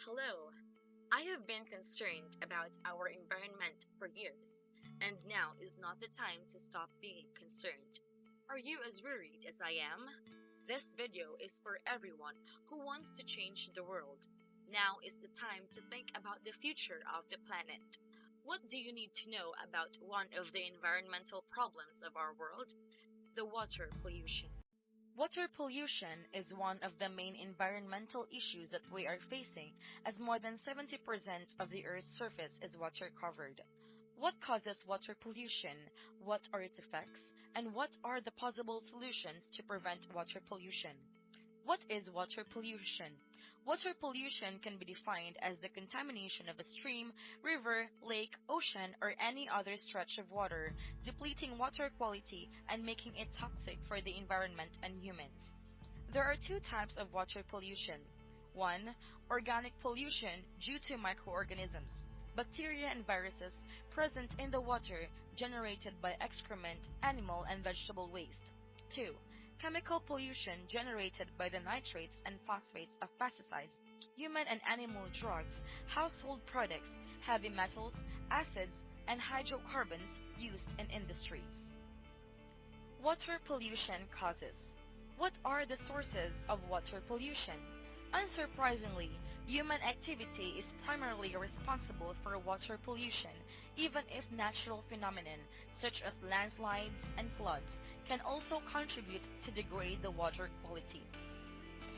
Hello. I have been concerned about our environment for years, and now is not the time to stop being concerned. Are you as worried as I am? This video is for everyone who wants to change the world. Now is the time to think about the future of the planet. What do you need to know about one of the environmental problems of our world? The water pollution. Water pollution is one of the main environmental issues that we are facing, as more than 70% of the Earth's surface is water covered. What causes water pollution? What are its effects? And what are the possible solutions to prevent water pollution? What is water pollution? Water pollution can be defined as the contamination of a stream, river, lake, ocean, or any other stretch of water, depleting water quality and making it toxic for the environment and humans. There are two types of water pollution. One, organic pollution due to microorganisms, bacteria and viruses present in the water generated by excrement, animal and vegetable waste. 2. Chemical pollution generated by the nitrates and phosphates of pesticides, human and animal drugs, household products, heavy metals, acids, and hydrocarbons used in industries. Water pollution causes. What are the sources of water pollution? Unsurprisingly, human activity is primarily responsible for water pollution, even if natural phenomena such as landslides and floods can also contribute to degrade the water quality.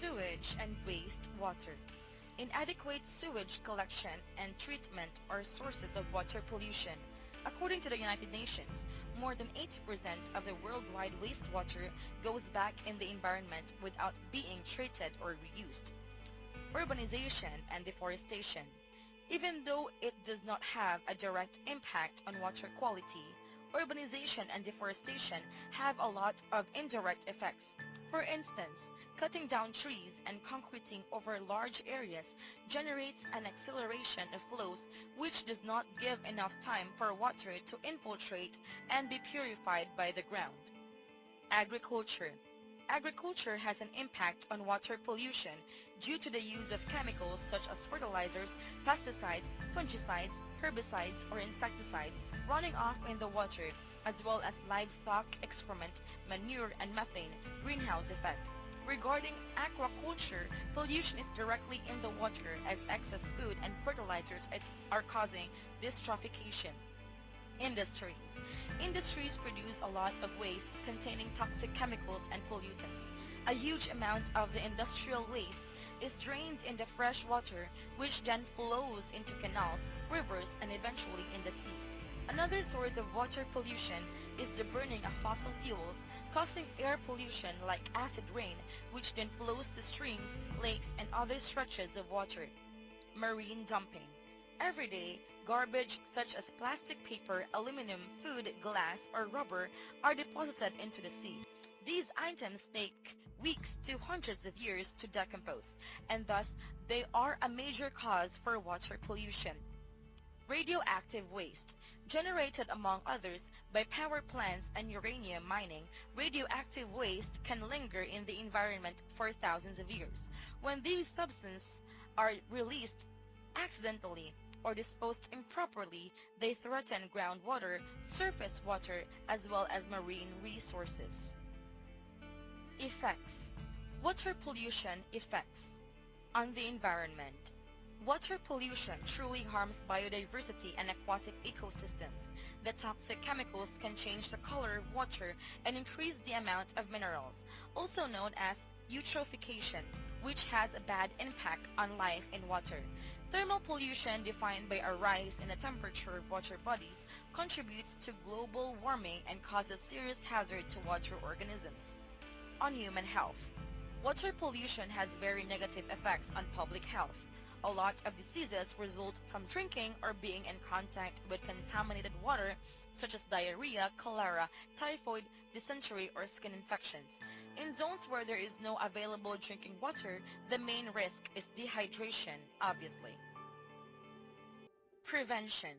Sewage and wastewater. Inadequate sewage collection and treatment are sources of water pollution. According to the United Nations, more than 80% of the worldwide wastewater goes back in the environment without being treated or reused. Urbanization and deforestation. Even though it does not have a direct impact on water quality, urbanization and deforestation have a lot of indirect effects. For instance, cutting down trees and concreting over large areas generates an acceleration of flows which does not give enough time for water to infiltrate and be purified by the ground. Agriculture. Agriculture has an impact on water pollution due to the use of chemicals such as fertilizers, pesticides, fungicides, herbicides, or insecticides running off in the water, as well as livestock excrement, manure, and methane greenhouse effect. Regarding aquaculture, pollution is directly in the water as excess food and fertilizers are causing dystrophication. Industries. Industries produce a lot of waste containing toxic chemicals and pollutants. A huge amount of the industrial waste is drained in the fresh water, which then flows into canals, rivers, and eventually in the sea. Another source of water pollution is the burning of fossil fuels, causing air pollution like acid rain, which then flows to streams, lakes, and other stretches of water. Marine dumping. Every day, garbage such as plastic, paper, aluminum, food, glass, or rubber are deposited into the sea. These items take weeks to hundreds of years to decompose, and thus they are a major cause for water pollution. Radioactive waste. Generated among others by power plants and uranium mining, radioactive waste can linger in the environment for thousands of years. When these substances are released accidentally or disposed improperly, they threaten groundwater, surface water, as well as marine resources. Effects. Water pollution effects on the environment. Water pollution truly harms biodiversity and aquatic ecosystems. The toxic chemicals can change the color of water and increase the amount of minerals, also known as eutrophication, which has a bad impact on life in water. Thermal pollution, defined by a rise in the temperature of water bodies, contributes to global warming and causes serious hazard to water organisms. On human health. Water pollution has very negative effects on public health. A lot of diseases result from drinking or being in contact with contaminated water, such as diarrhea, cholera, typhoid, dysentery, or skin infections. In zones where there is no available drinking water, the main risk is dehydration, obviously. Prevention.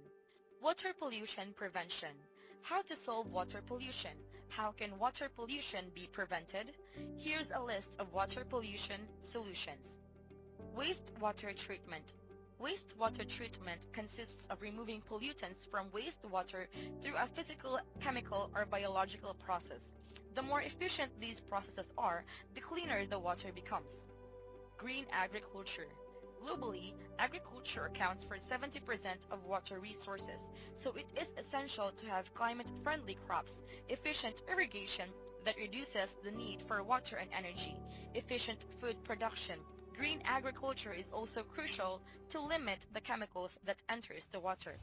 Water pollution prevention. How to solve water pollution? How can water pollution be prevented? Here's a list of water pollution solutions. Wastewater treatment. Wastewater treatment consists of removing pollutants from wastewater through a physical, chemical, or biological process. The more efficient these processes are, the cleaner the water becomes. Green agriculture. Globally, agriculture accounts for 70% of water resources, so it is essential to have climate-friendly crops, efficient irrigation that reduces the need for water and energy, efficient food production. Green agriculture is also crucial to limit the chemicals that enters the water.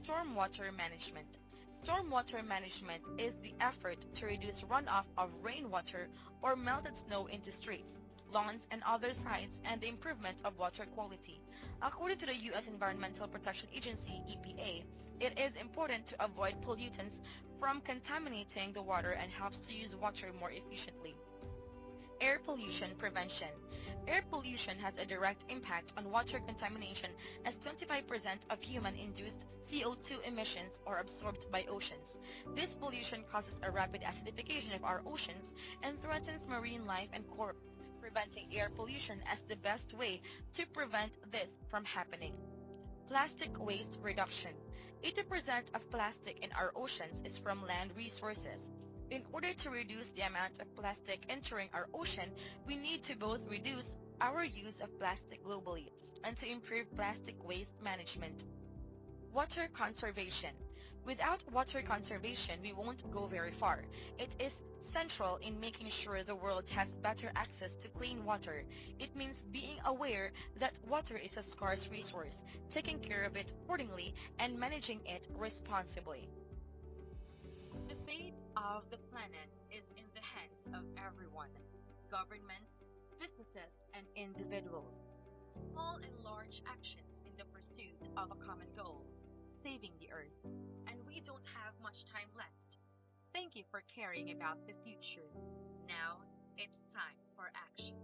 Stormwater management. Stormwater management is the effort to reduce runoff of rainwater or melted snow into streets, lawns, and other sites and the improvement of water quality. According to the U.S. Environmental Protection Agency, EPA, it is important to avoid pollutants from contaminating the water and helps to use water more efficiently. Air pollution prevention. Air pollution has a direct impact on water contamination as 25% of human-induced CO2 emissions are absorbed by oceans. This pollution causes a rapid acidification of our oceans and threatens marine life and coral. Preventing air pollution as the best way to prevent this from happening. Plastic waste reduction. 80% of plastic in our oceans is from land resources. In order to reduce the amount of plastic entering our ocean, we need to both reduce our use of plastic globally and to improve plastic waste management. Water conservation. Without water conservation, we won't go very far. It is central in making sure the world has better access to clean water. It means being aware that water is a scarce resource, taking care of it accordingly, and managing it responsibly. The fate of the planet is in the hands of everyone: governments, businesses, and individuals. Small and large actions in the pursuit of a common goal: saving the Earth. And we don't have much time left. Thank you for caring about the future. Now it's time for action.